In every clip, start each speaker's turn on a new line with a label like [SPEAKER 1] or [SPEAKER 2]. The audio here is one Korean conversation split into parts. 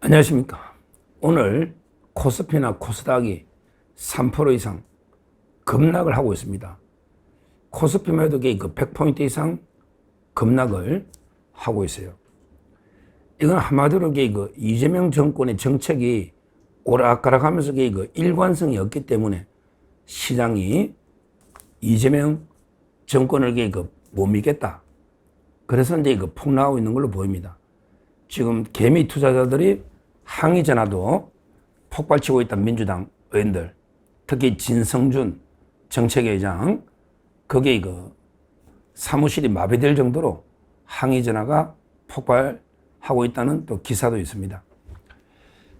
[SPEAKER 1] 안녕하십니까. 오늘 코스피나 코스닥이 3% 이상 급락을 하고 있습니다. 코스피만 해도 100포인트 이상 급락을 하고 있어요. 이건 한마디로 이재명 정권의 정책이 오락가락하면서 일관성이 없기 때문에 시장이 이재명 정권을 못 믿겠다. 그래서 이제 폭락하고 있는 걸로 보입니다. 지금 개미 투자자들이 항의 전화도 폭발치고 있던 민주당 의원들, 특히 진성준 정책위의장, 거기에 사무실이 마비될 정도로 항의 전화가 폭발하고 있다는 또 기사도 있습니다.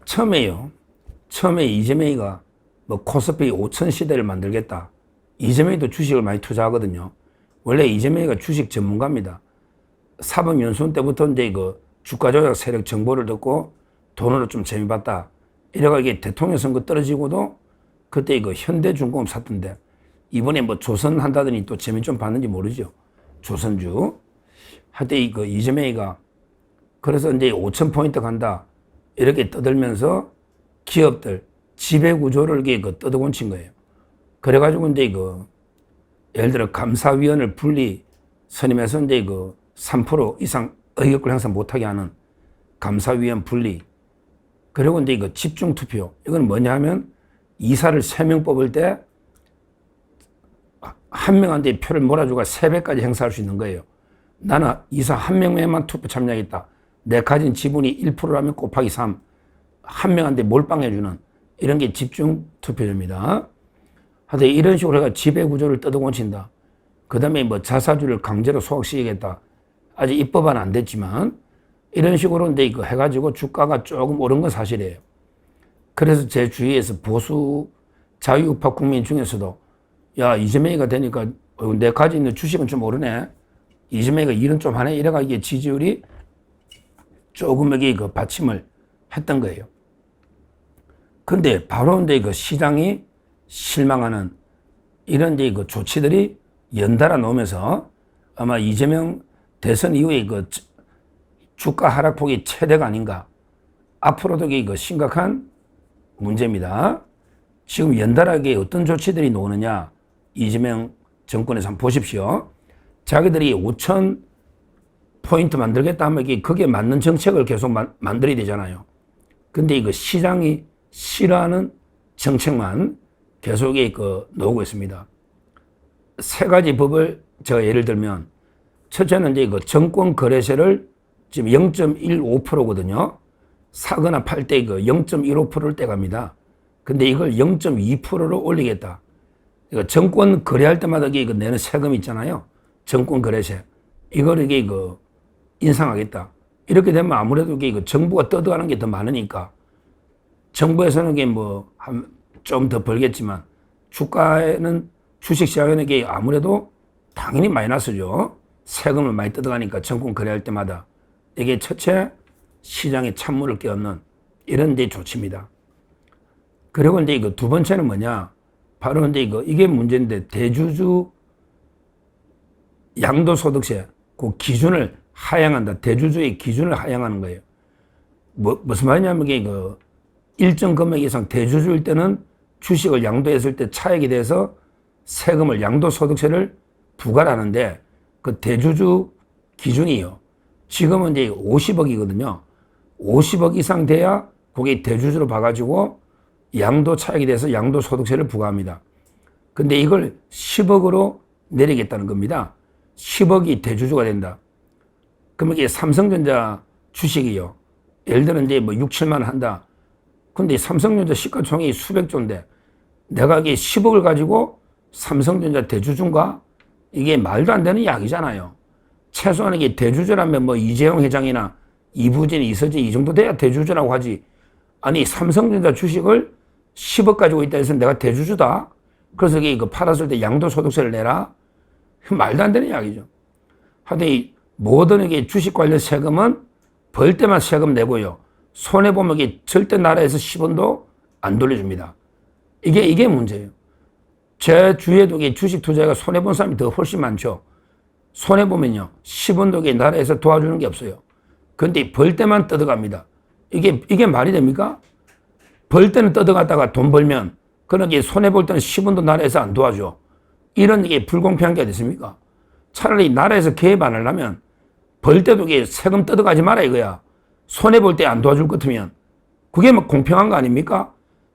[SPEAKER 1] 처음에 이재명이가 코스피 5천 시대를 만들겠다. 이재명이도 주식을 많이 투자하거든요. 원래 이재명이가 주식 전문가입니다. 사법연수원 때부터 이제 주가 조작 세력 정보를 듣고 돈으로 좀 재미봤다. 이래가 대통령 선거 떨어지고도 그때 현대중공업 샀던데 이번에 조선 한다더니 또 재미 좀 봤는지 모르죠. 조선주. 하여튼 이재명이가 그래서 이제 5,000포인트 간다. 이렇게 떠들면서 기업들 지배구조를 떠들고 친 거예요. 그래가지고 이제 예를 들어 감사위원을 분리 선임해서 이제 3% 이상 의결권 행사 못하게 하는 감사위원 분리. 그리고 이제 집중투표. 이건 뭐냐 하면 이사를 3명 뽑을 때 한 명한테 표를 몰아주고 3배까지 행사할 수 있는 거예요. 나는 이사 한 명에만 투표 참여하겠다. 내 가진 지분이 1%라면 곱하기 3. 한 명한테 몰빵해주는 이런 게 집중투표입니다. 하여튼 이런 식으로 해가 지배구조를 뜯어고친다. 그 다음에 자사주를 강제로 소각시키겠다. 아직 입법은 안 됐지만 이런 식으로 이제 해가지고 주가가 조금 오른 건 사실이에요. 그래서 제 주위에서 보수 자유우파 국민 중에서도 야 이재명이가 되니까 내 가지고 있는 주식은 좀 오르네. 이재명이가 일은 좀 하네. 이래가 이게 지지율이 조금의 받침을 했던 거예요. 근데 바로 이제 시장이 실망하는 이런 이제 조치들이 연달아 나오면서 아마 이재명 대선 이후에 주가 하락폭이 최대가 아닌가. 앞으로도 심각한 문제입니다. 지금 연달아게 어떤 조치들이 나오느냐. 이재명 정권에서 한번 보십시오. 자기들이 5,000포인트 만들겠다 하면 거기에 맞는 정책을 계속 만들어야 되잖아요. 근데 시장이 싫어하는 정책만 계속 나오고 있습니다. 세 가지 법을 제가 예를 들면 첫째는 이제 정권 거래세를 지금 0.15%거든요. 사거나 팔 때 0.15%를 떼갑니다. 근데 이걸 0.2%로 올리겠다. 정권 거래할 때마다 내는 세금 있잖아요. 정권 거래세. 이걸 인상하겠다. 이렇게 되면 아무래도 정부가 뜯어가는 게 더 많으니까 정부에서는 좀 더 벌겠지만 주가에는 주식시장에는 아무래도 당연히 마이너스죠. 세금을 많이 뜯어가니까 정권 거래할 때마다. 이게 첫째 시장에 찬물을 끼얹는 이런 데 조치입니다. 그리고 이제 두 번째는 뭐냐. 바로 이제 이게 문제인데 대주주 양도소득세 그 기준을 하향한다. 대주주의 기준을 하향하는 거예요. 무슨 말이냐면 일정 금액 이상 대주주일 때는 주식을 양도했을 때 차액에 대해서 세금을 양도소득세를 부과를 하는데 그 대주주 기준이요. 지금은 이제 50억이거든요. 50억 이상 돼야 그게 대주주로 봐가지고 양도 차익에 대해서 양도소득세를 부과합니다. 근데 이걸 10억으로 내리겠다는 겁니다. 10억이 대주주가 된다. 그러면 이게 삼성전자 주식이요. 예를 들어 이제 6, 7만 원 한다. 근데 삼성전자 시가총액이 수백조인데 내가 이게 10억을 가지고 삼성전자 대주주인가? 이게 말도 안 되는 이야기잖아요. 최소한 이게 대주주라면 이재용 회장이나 이부진, 이서진 이 정도 돼야 대주주라고 하지. 아니 삼성전자 주식을 10억 가지고 있다 해서 내가 대주주다. 그래서 이게 팔았을 때 양도소득세를 내라. 말도 안 되는 이야기죠. 하여튼 모든 이게 주식 관련 세금은 벌 때만 세금 내고요. 손해보면 이게 절대 나라에서 10원도 안 돌려줍니다. 이게 문제예요. 제 주위에도 주식 투자가 손해본 사람이 더 훨씬 많죠. 손해보면요. 10원도 나라에서 도와주는 게 없어요. 그런데 벌 때만 뜯어갑니다. 이게 말이 됩니까? 벌 때는 뜯어갔다가 돈 벌면, 그러게 손해볼 때는 10원도 나라에서 안 도와줘. 이런 이게 불공평한 게 어딨습니까? 차라리 나라에서 개입 안 하려면 벌 때도 이게 세금 뜯어가지 마라 이거야. 손해볼 때 안 도와줄 것 같으면. 그게 막 공평한 거 아닙니까?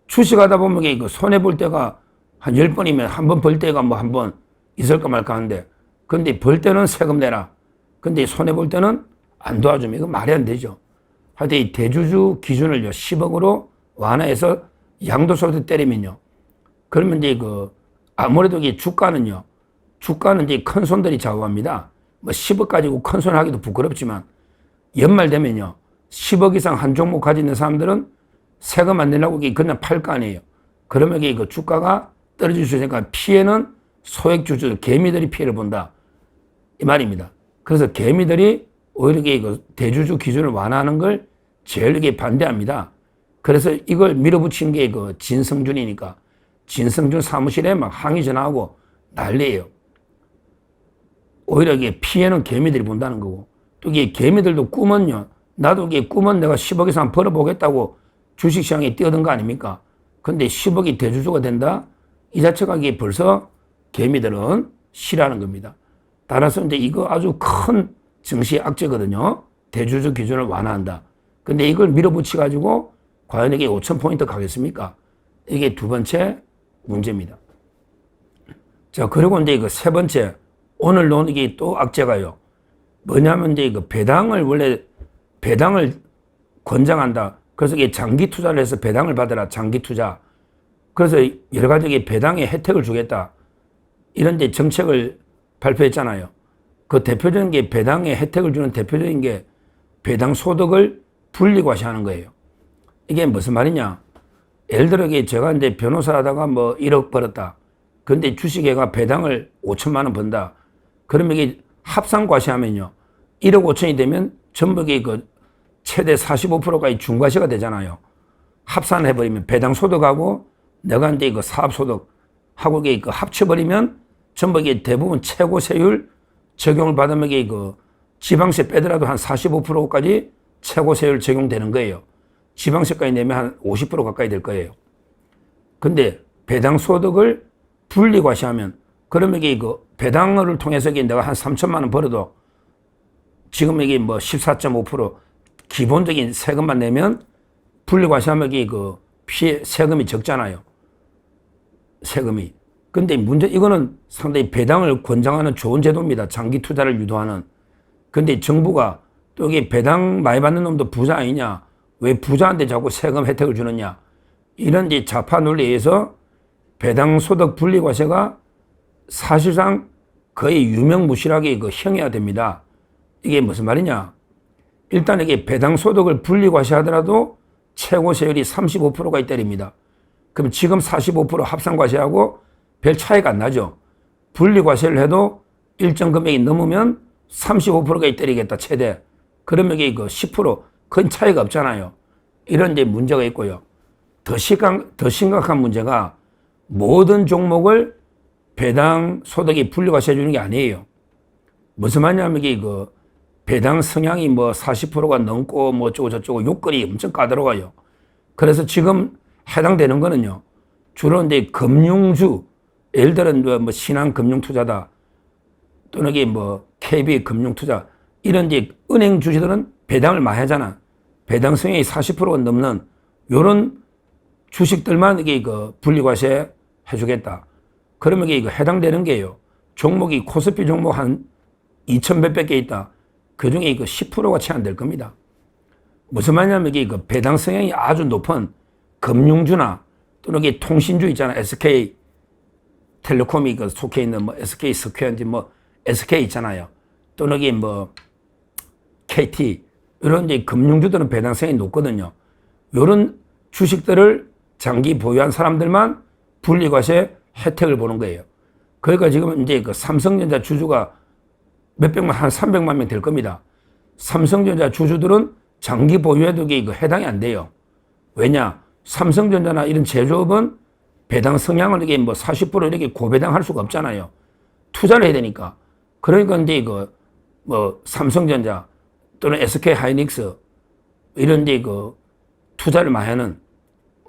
[SPEAKER 1] 주식하다 보면 이게 손해볼 때가 한 10번이면 한 번 벌 때가 뭐 한 번 있을까 말까 하는데, 근데 벌 때는 세금 내라. 근데 손해볼 때는 안 도와주면 이거 말이 안 되죠. 하여튼 이 대주주 기준을요, 10억으로 완화해서 양도소득 때리면요. 그러면 이제 아무래도 이게 주가는 이제 큰 손들이 좌우합니다. 뭐 10억 가지고 큰 손 하기도 부끄럽지만 연말 되면요, 10억 이상 한 종목 가지고 있는 사람들은 세금 안 내려고 그냥 팔 거 아니에요. 그러면 이게 주가가 떨어질 수 있으니까 피해는 소액주주, 개미들이 피해를 본다. 이 말입니다. 그래서 개미들이 오히려 대주주 기준을 완화하는 걸 제일 이게 반대합니다. 그래서 이걸 밀어붙인 게 진성준이니까 진성준 사무실에 막 항의 전화하고 난리예요. 오히려 이게 피해는 개미들이 본다는 거고, 또 이게 개미들도 꿈은요, 나도 이게 꿈은 내가 10억 이상 벌어보겠다고 주식시장에 뛰어든 거 아닙니까? 근데 10억이 대주주가 된다? 이 자체가 이게 벌써 개미들은 싫어하는 겁니다. 따라서 이제 이거 아주 큰 증시 악재거든요. 대주주 기준을 완화한다. 근데 이걸 밀어붙여가지고 과연 이게 5,000포인트 가겠습니까? 이게 두 번째 문제입니다. 자, 그리고 이제 세 번째, 오늘 논 이게 또 악재가요. 뭐냐면 이제 원래 배당을 권장한다. 그래서 이게 장기 투자를 해서 배당을 받아라. 장기 투자. 그래서 여러 가지 배당의 혜택을 주겠다. 이런 데 정책을 발표했잖아요. 그 대표적인 게 배당의 혜택을 주는 대표적인 게 배당 소득을 분리과세하는 거예요. 이게 무슨 말이냐? 예를 들어 제가 이제 변호사 하다가 뭐 1억 벌었다. 근데 주식회가 배당을 5천만 원 번다. 그러면 이게 합산과세하면요, 1억 5천이 되면 전부 최대 45%까지 중과세가 되잖아요. 합산해버리면 배당 소득하고 내가 이제 사업소득하고 합쳐버리면 전부 대부분 최고 세율 적용을 받으면 지방세 빼더라도 한 45%까지 최고 세율 적용되는 거예요. 지방세까지 내면 한 50% 가까이 될 거예요. 근데 배당 소득을 분리과세하면, 그러면 배당을 통해서 내가 한 3천만 원 벌어도 지금 이게 뭐 14.5% 기본적인 세금만 내면 분리과세하면 피해 세금이 적잖아요. 세금이. 근데 이거는 상당히 배당을 권장하는 좋은 제도입니다. 장기 투자를 유도하는. 근데 정부가 또 이게 배당 많이 받는 놈도 부자 아니냐? 왜 부자한테 자꾸 세금 혜택을 주느냐? 이런 이제 좌파 논리에 의해서 배당 소득 분리과세가 사실상 거의 유명무실하게 형해화됩니다. 이게 무슨 말이냐? 일단 이게 배당 소득을 분리과세 하더라도 최고 세율이 35%까지 때립니다. 그럼 지금 45% 합산과세하고 별 차이가 안 나죠. 분리과세를 해도 일정 금액이 넘으면 35%까지 때리겠다, 최대. 그러면 이게 10% 큰 차이가 없잖아요. 이런 이제 문제가 있고요. 더 심각한 문제가 모든 종목을 배당 소득이 분리과세 해주는 게 아니에요. 무슨 말이냐면 이게 배당 성향이 뭐 40%가 넘고 뭐 어쩌고저쩌고 요건이 엄청 까다로워요. 그래서 지금 해당되는 거는요, 주로 이제 금융주, 예를 들어 뭐 신한금융투자다, 또는 이게 뭐 KB금융투자, 이런 이제 은행 주식들은 배당을 많이 하잖아. 배당 성향이 40%가 넘는 요런 주식들만 이게 분리과세 해주겠다. 그러면 이게 해당되는 게요, 종목이 코스피 종목 한 2천 몇백 개 있다. 그 중에 10%가 채 안 될 겁니다. 무슨 말이냐면 이게 배당 성향이 아주 높은 금융주나 또는 이게 통신주 있잖아. SK 텔레콤이 속해 있는 뭐 SK 스퀘어인지 뭐 SK 있잖아요. 또는 이게 뭐 KT, 이런 이제 금융주들은 배당 성향이 높거든요. 이런 주식들을 장기 보유한 사람들만 분리과세 혜택을 보는 거예요. 그러니까 지금 이제 삼성전자 주주가 몇백만, 한 300만 명 될 겁니다. 삼성전자 주주들은 장기 보유해도 이게 해당이 안 돼요. 왜냐? 삼성전자나 이런 제조업은 배당 성향을 이게 뭐 40% 이렇게 고배당 할 수가 없잖아요. 투자를 해야 되니까. 그러니까 이제 뭐 삼성전자 또는 SK 하이닉스 이런 이제 투자를 많이 하는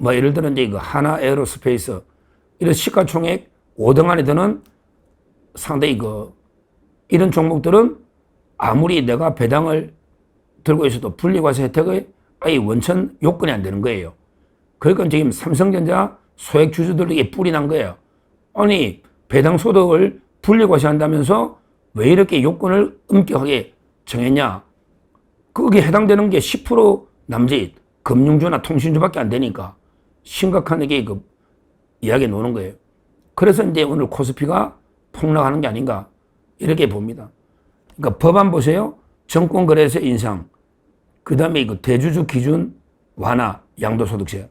[SPEAKER 1] 뭐 예를 들어 이제 그 하나 에어로스페이스 이런 시가총액 5등 안에 드는 상당히 그 이런 종목들은 아무리 내가 배당을 들고 있어도 분리과세 혜택의 아예 원천 요건이 안 되는 거예요. 그러니까 지금 삼성전자 소액 주주들에게 뿔이 난 거예요. 아니 배당 소득을 분리과세한다면서 왜 이렇게 요건을 엄격하게 정했냐? 거기에 해당되는 게 10% 남짓 금융주나 통신주밖에 안 되니까 심각한 게 그 이야기 노는 거예요. 그래서 이제 오늘 코스피가 폭락하는 게 아닌가 이렇게 봅니다. 그러니까 법안 보세요. 정권거래세 인상, 그 다음에 그 대주주 기준 완화, 양도소득세,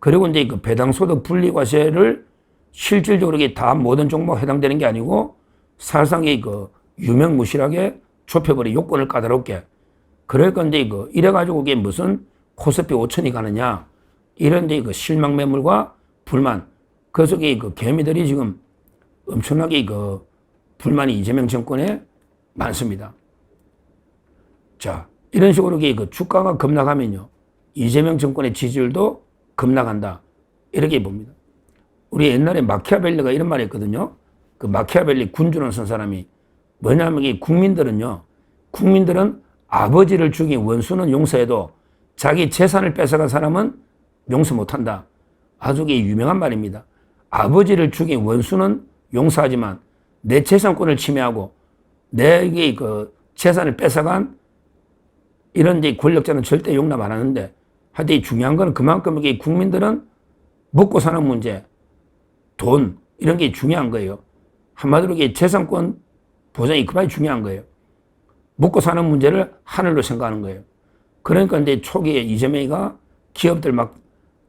[SPEAKER 1] 그리고 이제 그 배당소득 분리과세를 실질적으로 이게 다 모든 종목 해당되는 게 아니고 사실상 그 유명무실하게 좁혀버린 요건을 까다롭게. 그러니까 이제 그 이래가지고 이게 무슨 코스피 5천이 가느냐 이런 이제 그 실망 매물과 불만. 그래서 그 개미들이 지금 엄청나게 그 불만이 이재명 정권에 많습니다. 자, 이런 식으로 그 주가가 급락하면요. 이재명 정권의 지지율도 급락한다. 이렇게 봅니다. 우리 옛날에 마키아벨리가 이런 말을 했거든요. 그 마키아벨리 군주론 쓴 사람이 뭐냐면 이 국민들은 아버지를 죽인 원수는 용서해도 자기 재산을 뺏어간 사람은 용서 못한다. 아주 유명한 말입니다. 아버지를 죽인 원수는 용서하지만 내 재산권을 침해하고 내게 그 재산을 뺏어간 이런 이제 권력자는 절대 용납 안 하는데 하여튼 중요한 건 그만큼 이게 국민들은 먹고 사는 문제, 돈 이런 게 중요한 거예요. 한마디로 이게 재산권 보장이 그만이 중요한 거예요. 먹고 사는 문제를 하늘로 생각하는 거예요. 그러니까 이제 초기에 이재명이가 기업들 막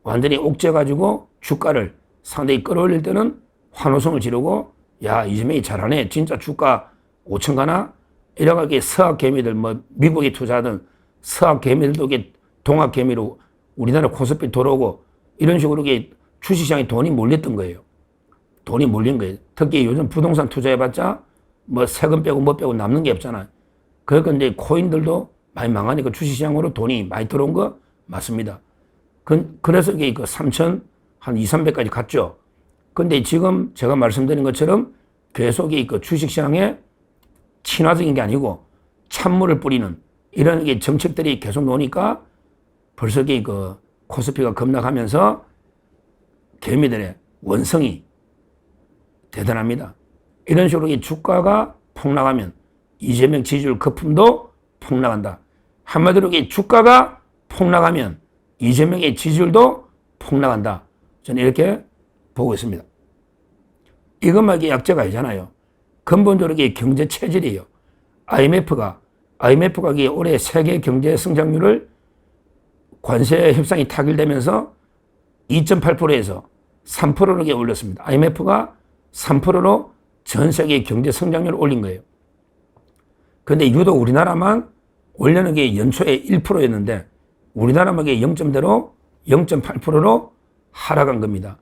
[SPEAKER 1] 완전히 옥죄가지고 주가를 상당히 끌어올릴 때는 환호성을 지르고 야 이재명이 잘하네 진짜 주가 5천 가나 이래가지고 서학 개미들 뭐 미국에 투자하던 서학 개미들도 이게 동학 개미로 우리나라 코스피 돌아오고 이런 식으로 이게 주식시장에 돈이 몰렸던 거예요. 돈이 몰린 거예요. 특히 요즘 부동산 투자해봤자 뭐 세금 빼고 뭐 빼고 남는 게 없잖아요. 그러니까 이제 코인들도 많이 망하니까 주식시장으로 돈이 많이 들어온 거 맞습니다. 그래서 이게 그 3천 한 2, 300까지 갔죠. 근데 지금 제가 말씀드린 것처럼 계속 이 그 주식시장에 친화적인 게 아니고 찬물을 뿌리는 이런 게 정책들이 계속 나오니까 벌써 그 코스피가 급락하면서 개미들의 원성이 대단합니다. 이런 식으로 이 주가가 폭락하면 이재명 지지율 거품도 폭락한다. 한마디로 이 주가가 폭락하면 이재명의 지지율도 폭락한다. 저는 이렇게 보고 있습니다. 이것만 이게 약재가 아니잖아요. 근본적으로 이게 경제 체질이에요. IMF가 올해 세계 경제 성장률을 관세 협상이 타결되면서 2.8%에서 3%로 올렸습니다. IMF가 3%로 전 세계 경제 성장률을 올린 거예요. 그런데 유독 우리나라만 원래는 게 연초에 1%였는데 우리나라만 0.대로 0.8%로 하락한 겁니다.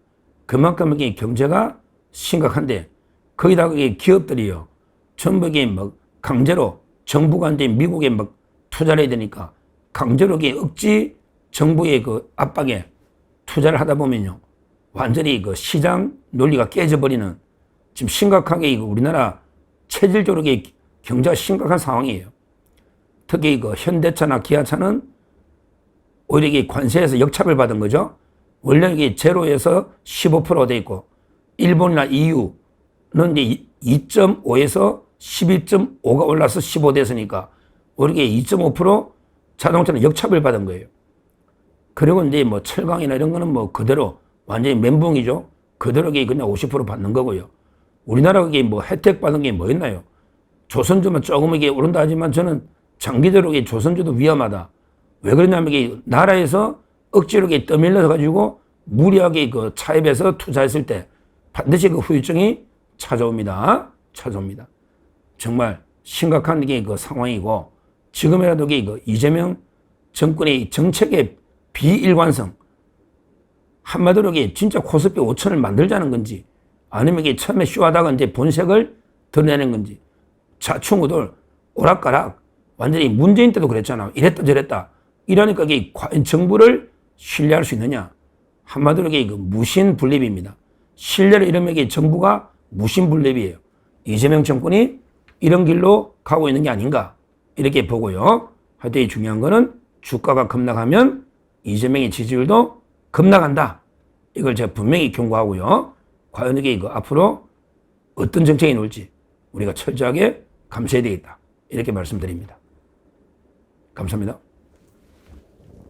[SPEAKER 1] 그만큼 이게 경제가 심각한데 거기다가 기업들이요. 전부 뭐 강제로 정부가 이제 미국에 막 투자를 해야 되니까 강제로 억지 정부의 그 압박에 투자를 하다 보면요. 완전히 그 시장 논리가 깨져버리는 지금 심각하게 우리나라 체질적으로 경제가 심각한 상황이에요. 특히 그 현대차나 기아차는 오히려 이게 관세에서 역차별 받은 거죠. 원래 이게 제로에서 15%가 돼 있고 일본이나 EU는 이제 2.5에서 12.5가 올라서 15 됐으니까 오히려 2.5% 자동차는 역차별 받은 거예요. 그리고 이제 뭐 철강이나 이런 거는 뭐 그대로 완전히 멘붕이죠. 그대로 그냥 50% 받는 거고요. 우리나라가 뭐 혜택 받은 게 뭐였나요? 조선주만 조금 오른다 하지만 저는 장기적으로 조선주도 위험하다. 왜 그러냐면 나라에서 억지로 떠밀려서 가지고 무리하게 그 차입해서 투자했을 때 반드시 그 후유증이 찾아옵니다. 정말 심각한 그 상황이고 지금이라도 그 이재명 정권의 정책의 비일관성 한마디로 진짜 코스피 5천을 만들자는 건지 아니면 처음에 쇼하다가 이제 본색을 드러내는 건지 좌충우돌 오락가락 완전히 문재인 때도 그랬잖아. 이랬다 저랬다. 이러니까 과연 정부를 신뢰할 수 있느냐? 한마디로 이게 무신분립입니다. 신뢰를 잃으면 이게 정부가 무신분립이에요. 이재명 정권이 이런 길로 가고 있는 게 아닌가 이렇게 보고요. 하여튼 이 중요한 거는 주가가 급락하면 이재명의 지지율도 급락한다. 이걸 제가 분명히 경고하고요. 과연 이게 앞으로 어떤 정책이 나올지 우리가 철저하게 감시해야 되겠다. 이렇게 말씀드립니다. 감사합니다.